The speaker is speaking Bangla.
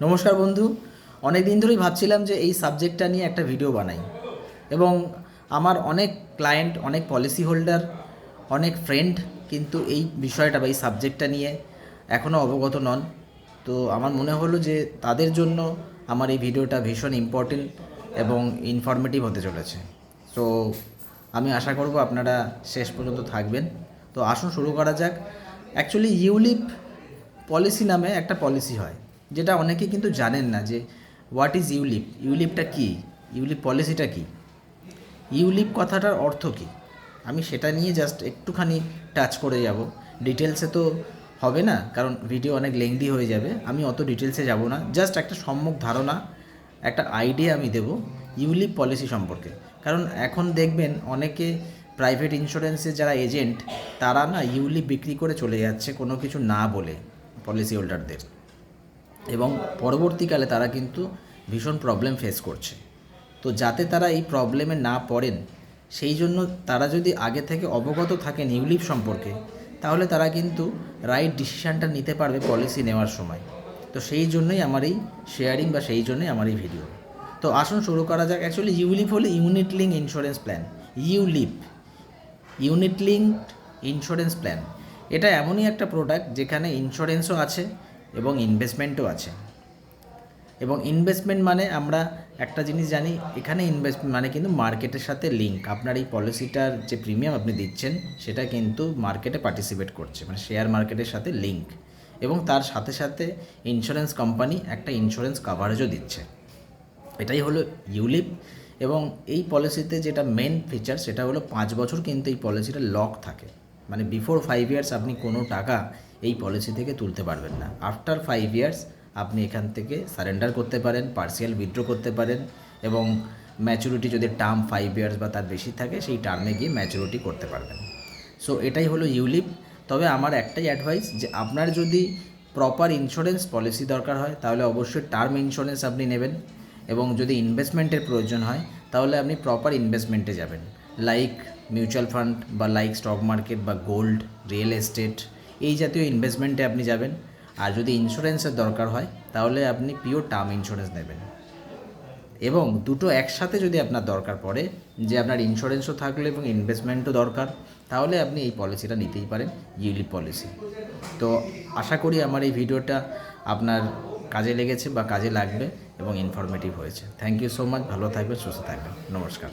নমস্কার বন্ধু। অনেক দিন ধরেই ভাবছিলাম যে এই সাবজেক্টটা নিয়ে একটা ভিডিও বানাই, এবং আমার অনেক ক্লায়েন্ট, অনেক পলিসি হোল্ডার, অনেক ফ্রেন্ড কিন্তু এই বিষয়টা বা এই সাবজেক্টটা নিয়ে এখনও অবগত নন। তো আমার মনে হলো যে তাদের জন্য আমার এই ভিডিওটা ভীষণ ইম্পর্টেন্ট এবং ইনফরমেটিভ হতে চলেছে। সো আমি আশা করব আপনারা শেষ পর্যন্ত থাকবেন। তো আসুন শুরু করা যাক। অ্যাকচুয়ালি ইউলিপ পলিসি নামে একটা পলিসি হয়, যেটা অনেকে কিন্তু জানেন না যে হোয়াট ইজ ইউলিপ, ইউলিপটা কী, ইউলিপ পলিসিটা কী, ইউলিপ কথাটার অর্থ কী। আমি সেটা নিয়ে জাস্ট একটুখানি টাচ করে যাব। ডিটেলসে তো হবে না, কারণ ভিডিও অনেক লেংদি হয়ে যাবে। আমি অত ডিটেলসে যাব না, জাস্ট একটা সম্যক ধারণা, একটা আইডিয়া আমি দেব ইউলিপ পলিসি সম্পর্কে। কারণ এখন দেখবেন অনেকে প্রাইভেট ইন্স্যুরেন্সের যারা এজেন্ট, তারা না ইউলিপ বিক্রি করে চলে যাচ্ছে কোনো কিছু না বলে পলিসি হোল্ডারদের, এবং পরবর্তীকালে তারা কিন্তু ভীষণ প্রবলেম ফেস করছে। তো যাতে তারা এই প্রবলেমে না পড়েন, সেই জন্য তারা যদি আগে থেকে অবগত থাকেন ইউলিপ সম্পর্কে, তাহলে তারা কিন্তু রাইট ডিসিশানটা নিতে পারবে পলিসি নেওয়ার সময়। তো সেই জন্যই আমার এই শেয়ারিং, বা সেই জন্যই আমার এই ভিডিও। তো আসুন শুরু করা যাক। অ্যাকচুয়ালি ইউলিপ হলো unit link insurance plan. ULIP, unit linked insurance plan, এটা এমনই একটা প্রোডাক্ট যেখানে ইন্স্যুরেন্সও আছে এবং ইনভেস্টমেন্টও আছে। এবং ইনভেস্টমেন্ট মানে আমরা একটা জিনিস জানি, এখানে ইনভেস্টমেন্ট মানে কিন্তু মার্কেটের সাথে লিঙ্ক। আপনার এই পলিসিটার যে প্রিমিয়াম আপনি দিচ্ছেন, সেটা কিন্তু মার্কেটে পার্টিসিপেট করছে, মানে শেয়ার মার্কেটের সাথে লিঙ্ক। এবং তার সাথে সাথে ইন্স্যুরেন্স কোম্পানি একটা ইন্স্যুরেন্স কাভারেজও দিচ্ছে। এটাই হলো ইউলিপ। এবং এই পলিসিতে যেটা মেন ফিচার, সেটা হলো 5 বছর কিন্তু এই পলিসিটা লক থাকে। মানে বিফোর 5 ইয়ার্স আপনি কোনো টাকা এই পলিসি থেকে তুলতে পারবেন না। আফটার 5 ইয়ার্স আপনি এখান থেকে সারেন্ডার করতে পারেন, পার্সিয়াল উইথড্র করতে পারেন, এবং ম্যাচুরিটি যদি টার্ম 5 ইয়ার্স বা তার বেশি থাকে, সেই টার্মে গিয়ে ম্যাচুরিটি করতে পারবেন। সো এটাই হলো ইউলিপ। তবে আমার একটাই অ্যাডভাইস, যে আপনার যদি প্রপার ইন্স্যুরেন্স পলিসি দরকার হয়, তাহলে অবশ্যই টার্ম ইন্স্যুরেন্স আপনি নেবেন। এবং যদি ইনভেস্টমেন্টের প্রয়োজন হয়, তাহলে আপনি প্রপার ইনভেস্টমেন্টে যাবেন, লাইক মিউচুয়াল ফান্ড, বা লাইক স্টক মার্কেট, বা গোল্ড, রিয়েল এস্টেট, এই জাতীয় ইনভেস্টমেন্টে আপনি যাবেন। আর যদি ইন্স্যুরেন্সের দরকার হয়, তাহলে আপনি পিওর টার্ম ইন্স্যুরেন্স নেবেন। এবং দুটো একসাথে যদি আপনার দরকার পড়ে, যে আপনার ইন্স্যুরেন্সও থাকলে এবং ইনভেস্টমেন্টও দরকার, তাহলে আপনি এই পলিসিটা নিতেই পারেন, ইউলিপ পলিসি। তো আশা করি আমার এই ভিডিওটা আপনার কাজে লেগেছে বা কাজে লাগবে এবং ইনফরমেটিভ হয়েছে। Thank you so much. ভালো থাকবেন, সুস্থ থাকবেন। নমস্কার।